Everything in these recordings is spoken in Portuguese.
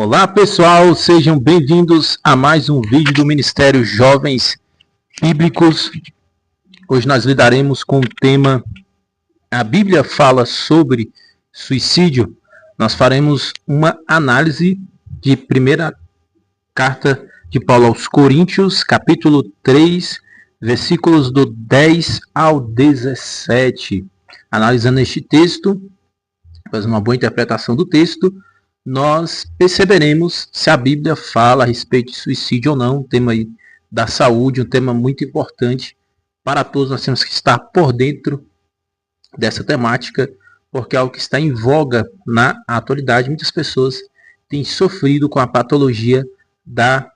Olá pessoal, sejam bem-vindos a mais um vídeo do Ministério Jovens Bíblicos. Hoje nós lidaremos com o tema A Bíblia fala sobre suicídio. Nós faremos uma análise de primeira carta de Paulo aos Coríntios, capítulo 3, versículos do 10 ao 17. Analisando este texto, fazendo uma boa interpretação do texto, nós perceberemos se a Bíblia fala a respeito de suicídio ou não, um tema aí da saúde, um tema muito importante para todos. Nós temos que estar por dentro dessa temática, porque é algo que está em voga na atualidade. Muitas pessoas têm sofrido com a patologia da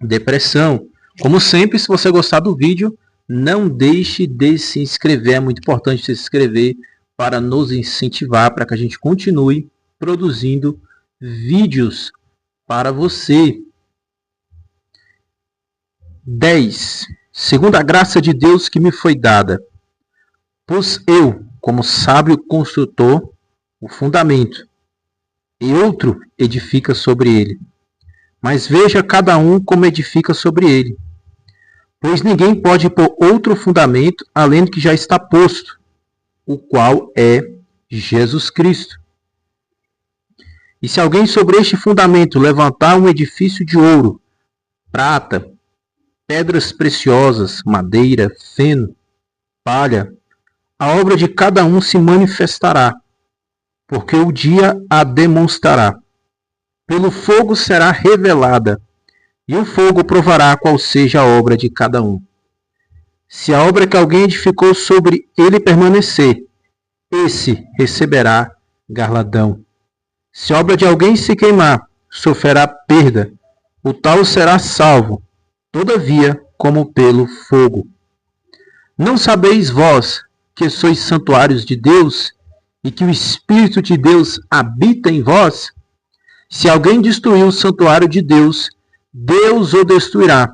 depressão. Como sempre, se você gostar do vídeo, não deixe de se inscrever, é muito importante se inscrever para nos incentivar, para que a gente continue produzindo vídeos para você. 10. Segundo a graça de Deus que me foi dada, pus eu, como sábio construtor, o fundamento, e outro edifica sobre ele. Mas veja cada um como edifica sobre ele. Pois ninguém pode pôr outro fundamento além do que já está posto, o qual é Jesus Cristo. E se alguém sobre este fundamento levantar um edifício de ouro, prata, pedras preciosas, madeira, feno, palha, a obra de cada um se manifestará, porque o dia a demonstrará. Pelo fogo será revelada, e o fogo provará qual seja a obra de cada um. Se a obra que alguém edificou sobre ele permanecer, esse receberá galardão. Se a obra de alguém se queimar, sofrerá perda, o tal será salvo, todavia como pelo fogo. Não sabeis vós que sois santuários de Deus e que o Espírito de Deus habita em vós? Se alguém destruir o santuário de Deus, Deus o destruirá,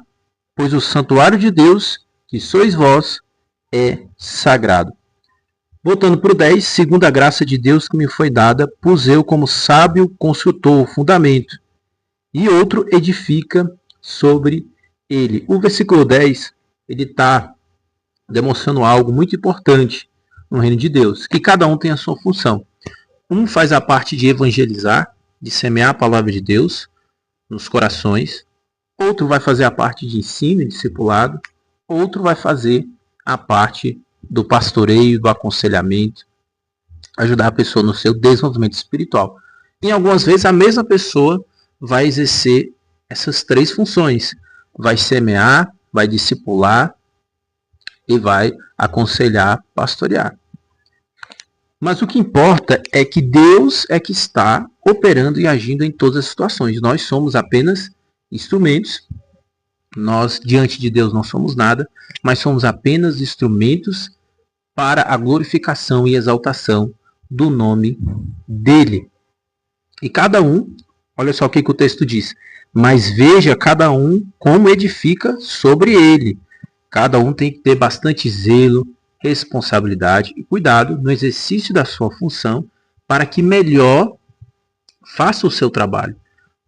pois o santuário de Deus, que sois vós, é sagrado. Voltando para o 10, segundo a graça de Deus que me foi dada, pus eu como sábio construtor o fundamento, e outro edifica sobre ele. O versículo 10, ele está demonstrando algo muito importante no reino de Deus, que cada um tem a sua função. Um faz a parte de evangelizar, de semear a palavra de Deus nos corações, outro vai fazer a parte de ensino e discipulado, outro vai fazer a parte do pastoreio, do aconselhamento, ajudar a pessoa no seu desenvolvimento espiritual. E algumas vezes a mesma pessoa vai exercer essas três funções. Vai semear, vai discipular e vai aconselhar, pastorear. Mas o que importa é que Deus é que está operando e agindo em todas as situações. Nós somos apenas instrumentos. Nós, diante de Deus, não somos nada, mas somos apenas instrumentos para a glorificação e exaltação do nome dele. E cada um, olha só o que o texto diz, mas veja cada um como edifica sobre ele. Cada um tem que ter bastante zelo, responsabilidade e cuidado no exercício da sua função para que melhor faça o seu trabalho,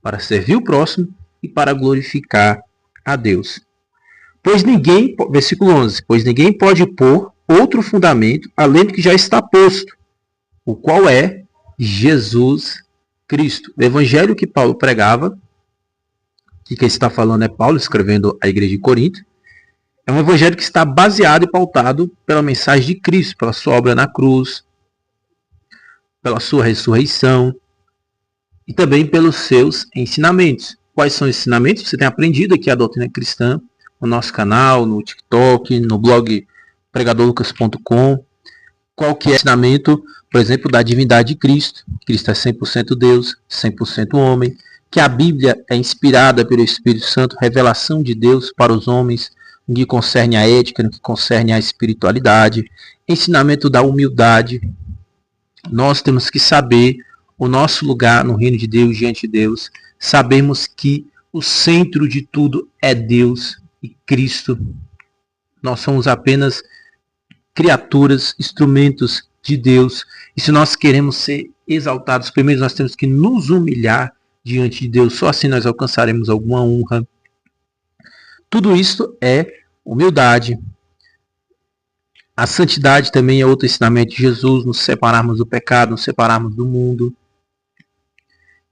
para servir o próximo e para glorificar a Deus. Pois ninguém, versículo 11, pois ninguém pode pôr outro fundamento além do que já está posto, o qual é Jesus Cristo. O evangelho que Paulo pregava, que quem está falando é Paulo, escrevendo à igreja de Corinto, é um evangelho que está baseado e pautado pela mensagem de Cristo, pela sua obra na cruz, pela sua ressurreição e também pelos seus ensinamentos. Quais são os ensinamentos? Você tem aprendido aqui a doutrina cristã no nosso canal, no TikTok, no blog pregadorlucas.com. Qual que é o ensinamento, por exemplo, da divindade de Cristo? Cristo é 100% Deus, 100% homem, que a Bíblia é inspirada pelo Espírito Santo, revelação de Deus para os homens, no que concerne a ética, no que concerne a espiritualidade, ensinamento da humildade. Nós temos que saber o nosso lugar no reino de Deus, diante de Deus. Sabemos que o centro de tudo é Deus e Cristo. Nós somos apenas criaturas, instrumentos de Deus. E se nós queremos ser exaltados, primeiro nós temos que nos humilhar diante de Deus, só assim nós alcançaremos alguma honra. Tudo isso é humildade. A santidade também é outro ensinamento de Jesus, nos separarmos do pecado, nos separarmos do mundo.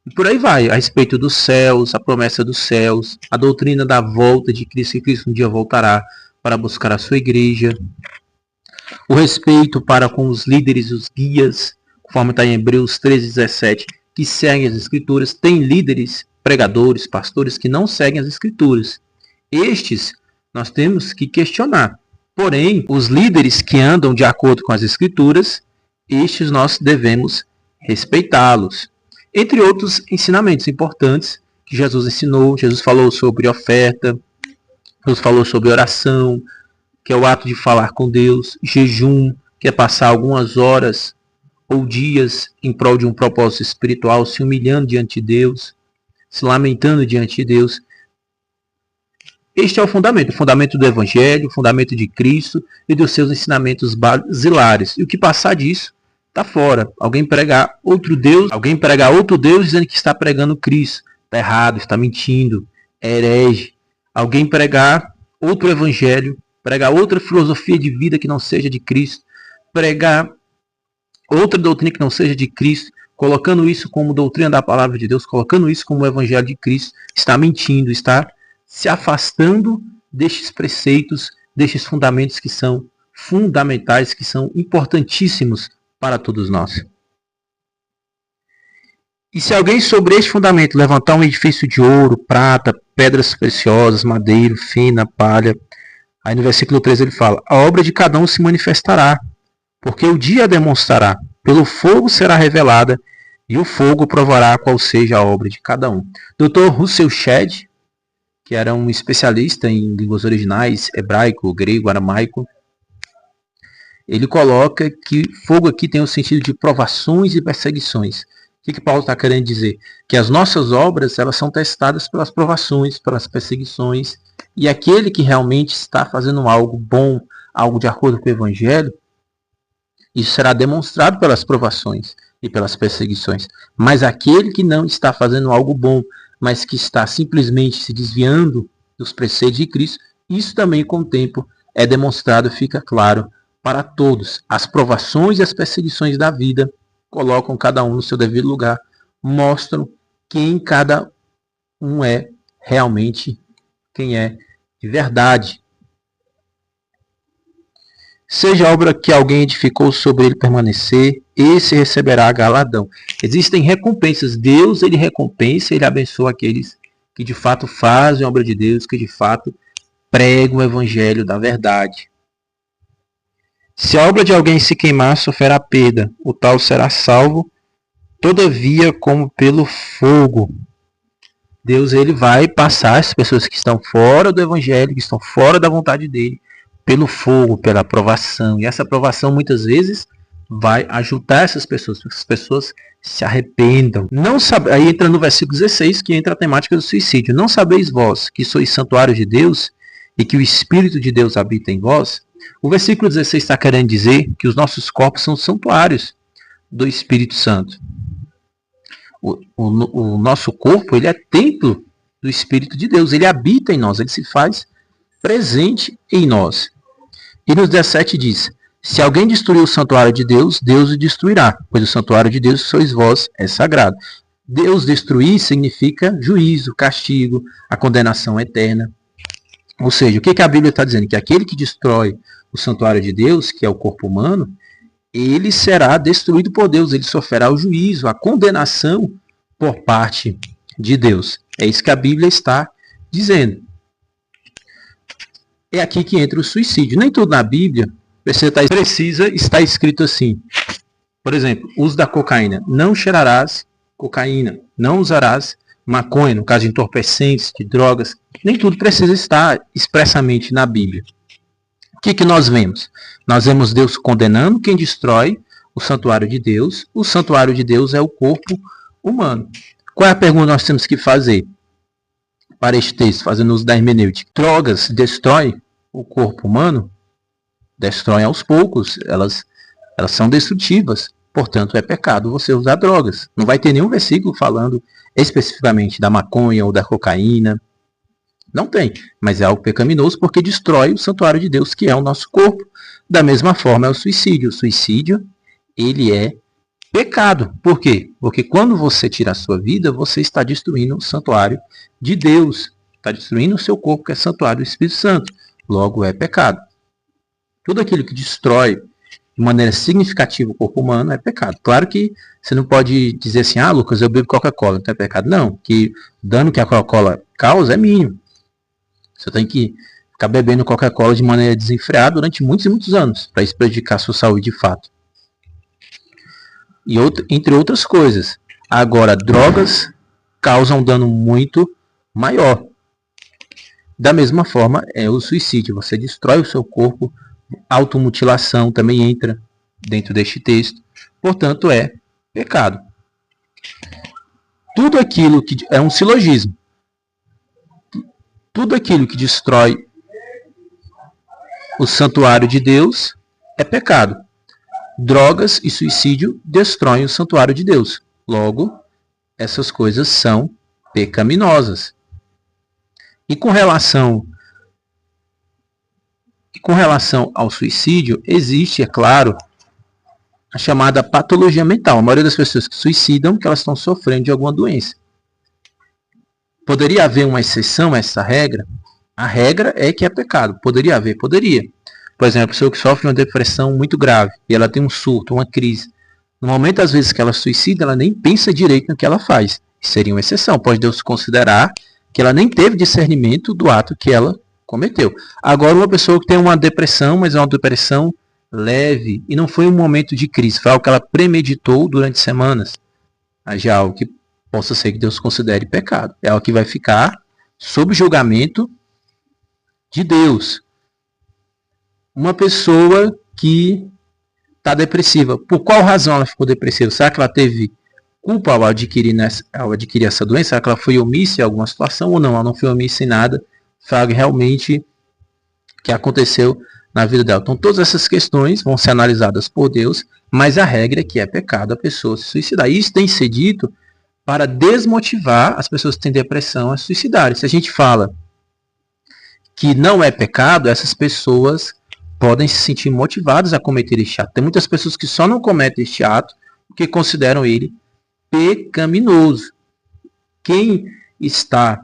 E por aí vai, a respeito dos céus, a promessa dos céus, a doutrina da volta de Cristo, que Cristo um dia voltará para buscar a sua igreja. O respeito para com os líderes, os guias, conforme está em Hebreus 13:17, que seguem as Escrituras. Tem líderes, pregadores, pastores que não seguem as Escrituras. Estes nós temos que questionar. Porém, os líderes que andam de acordo com as Escrituras, estes nós devemos respeitá-los. Entre outros ensinamentos importantes que Jesus ensinou, Jesus falou sobre oferta, Jesus falou sobre oração, que é o ato de falar com Deus, jejum, que é passar algumas horas ou dias em prol de um propósito espiritual, se humilhando diante de Deus, se lamentando diante de Deus. Este é o fundamento do Evangelho, o fundamento de Cristo e dos seus ensinamentos basilares. E o que passar disso está fora. Alguém pregar outro Deus dizendo que está pregando Cristo, está errado, está mentindo, é herege. Alguém pregar outro Evangelho, pregar outra filosofia de vida que não seja de Cristo, pregar outra doutrina que não seja de Cristo, colocando isso como doutrina da palavra de Deus, colocando isso como o Evangelho de Cristo, está mentindo, está se afastando destes preceitos, destes fundamentos que são fundamentais, que são importantíssimos para todos nós. E se alguém sobre este fundamento levantar um edifício de ouro, prata, pedras preciosas, madeiro, fina, palha, aí no versículo 13 ele fala, a obra de cada um se manifestará, porque o dia a demonstrará, pelo fogo será revelada, e o fogo provará qual seja a obra de cada um. Dr. Russell Shedd, que era um especialista em línguas originais, hebraico, grego, aramaico, ele coloca que fogo aqui tem o sentido de provações e perseguições. O que Paulo está querendo dizer? Que as nossas obras elas são testadas pelas provações, pelas perseguições, e aquele que realmente está fazendo algo bom, algo de acordo com o Evangelho, isso será demonstrado pelas provações e pelas perseguições. Mas aquele que não está fazendo algo bom, mas que está simplesmente se desviando dos preceitos de Cristo, isso também com o tempo é demonstrado, fica claro para todos. As provações e as perseguições da vida colocam cada um no seu devido lugar, mostram quem cada um é realmente, quem é de verdade. Seja a obra que alguém edificou sobre ele permanecer, esse receberá galardão. Existem recompensas. Deus, ele recompensa, ele abençoa aqueles que de fato fazem a obra de Deus, que de fato pregam o evangelho da verdade. Se a obra de alguém se queimar, sofrerá perda. O tal será salvo, todavia como pelo fogo. Deus, ele vai passar as pessoas que estão fora do evangelho, que estão fora da vontade dele, pelo fogo, pela aprovação. E essa aprovação muitas vezes vai ajudar essas pessoas, para que as pessoas se arrependam. Não sabe... Aí entra no versículo 16, que entra a temática do suicídio. Não sabeis vós que sois santuário de Deus e que o Espírito de Deus habita em vós? O versículo 16 está querendo dizer que os nossos corpos são santuários do Espírito Santo. O nosso corpo, ele é templo do Espírito de Deus. Ele habita em nós, ele se faz presente em nós. E no 17 diz, se alguém destruir o santuário de Deus, Deus o destruirá, pois o santuário de Deus, sois vós, é sagrado. Deus destruir significa juízo, castigo, a condenação eterna. Ou seja, o que a Bíblia está dizendo? Que aquele que destrói o santuário de Deus, que é o corpo humano, ele será destruído por Deus, ele sofrerá o juízo, a condenação por parte de Deus. É isso que a Bíblia está dizendo. É aqui que entra o suicídio. Nem tudo na Bíblia precisa estar escrito assim. Por exemplo, uso da cocaína. Não cheirarás cocaína. Não usarás maconha, no caso de entorpecentes, de drogas. Nem tudo precisa estar expressamente na Bíblia. O que nós vemos? Nós vemos Deus condenando quem destrói o santuário de Deus. O santuário de Deus é o corpo humano. Qual é a pergunta que nós temos que fazer para este texto, fazendo uso da hermenêutica? Drogas destroem o corpo humano? Destroem aos poucos, elas são destrutivas. Portanto, é pecado você usar drogas. Não vai ter nenhum versículo falando especificamente da maconha ou da cocaína. Não tem, mas é algo pecaminoso porque destrói o santuário de Deus, que é o nosso corpo. Da mesma forma é o suicídio. O suicídio, ele é pecado. Por quê? Porque quando você tira a sua vida, você está destruindo o santuário de Deus. Está destruindo o seu corpo, que é santuário do Espírito Santo. Logo, é pecado. Tudo aquilo que destrói de maneira significativa o corpo humano é pecado. Claro que você não pode dizer assim, ah, Lucas, eu bebo Coca-Cola, então é pecado. Não, que o dano que a Coca-Cola causa é mínimo. Você tem que ficar bebendo Coca-Cola de maneira desenfreada durante muitos e muitos anos, para isso prejudicar a sua saúde de fato. E entre outras coisas. Agora, drogas causam um dano muito maior. Da mesma forma, é o suicídio. Você destrói o seu corpo. Automutilação também entra dentro deste texto. Portanto, é pecado. Tudo aquilo que é um silogismo. Tudo aquilo que destrói o santuário de Deus é pecado. Drogas e suicídio destroem o santuário de Deus. Logo, essas coisas são pecaminosas. E com relação ao suicídio, existe, é claro, a chamada patologia mental. A maioria das pessoas que suicidam, que elas estão sofrendo de alguma doença. Poderia haver uma exceção a essa regra? A regra é que é pecado. Poderia haver? Poderia. Por exemplo, a pessoa que sofre uma depressão muito grave e ela tem um surto, uma crise. No momento, às vezes, que ela suicida, ela nem pensa direito no que ela faz. Seria uma exceção. Pode Deus considerar que ela nem teve discernimento do ato que ela cometeu. Agora, uma pessoa que tem uma depressão, mas é uma depressão leve e não foi um momento de crise, foi algo que ela premeditou durante semanas. Aí é algo que possa ser que Deus considere pecado. É algo que vai ficar sob julgamento de Deus. Uma pessoa que está depressiva. Por qual razão ela ficou depressiva? Será que ela teve culpa ao adquirir essa doença? Será que ela foi omissa em alguma situação ou não? Ela não foi omissa em nada. Foi algo realmente que aconteceu na vida dela. Então, todas essas questões vão ser analisadas por Deus, mas a regra é que é pecado a pessoa se suicidar. Isso tem que ser dito para desmotivar as pessoas que têm depressão a se suicidarem. Se a gente fala que não é pecado, essas pessoas podem se sentir motivadas a cometer este ato. Tem muitas pessoas que só não cometem este ato porque consideram ele pecaminoso. Quem está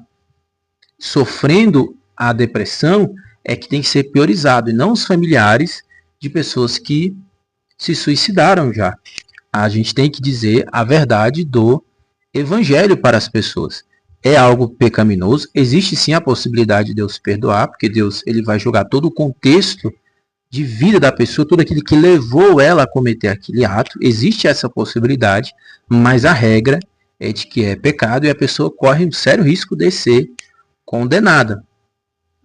sofrendo a depressão é que tem que ser priorizado, e não os familiares de pessoas que se suicidaram já. A gente tem que dizer a verdade do evangelho para as pessoas. É algo pecaminoso, existe sim a possibilidade de Deus perdoar, porque Deus ele vai julgar todo o contexto de vida da pessoa, tudo aquilo que levou ela a cometer aquele ato, existe essa possibilidade, mas a regra é de que é pecado e a pessoa corre um sério risco de ser condenada,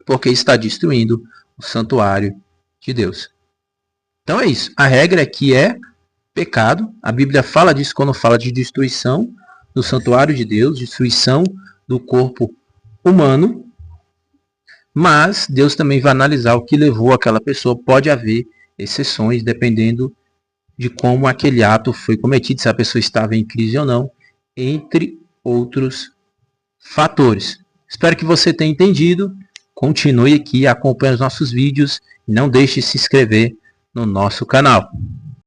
porque está destruindo o santuário de Deus. Então é isso, a regra é que é pecado, a Bíblia fala disso quando fala de destruição do santuário de Deus, destruição do corpo humano, mas Deus também vai analisar o que levou aquela pessoa. Pode haver exceções, dependendo de como aquele ato foi cometido, se a pessoa estava em crise ou não, entre outros fatores. Espero que você tenha entendido. Continue aqui acompanhando os nossos vídeos e não deixe de se inscrever no nosso canal.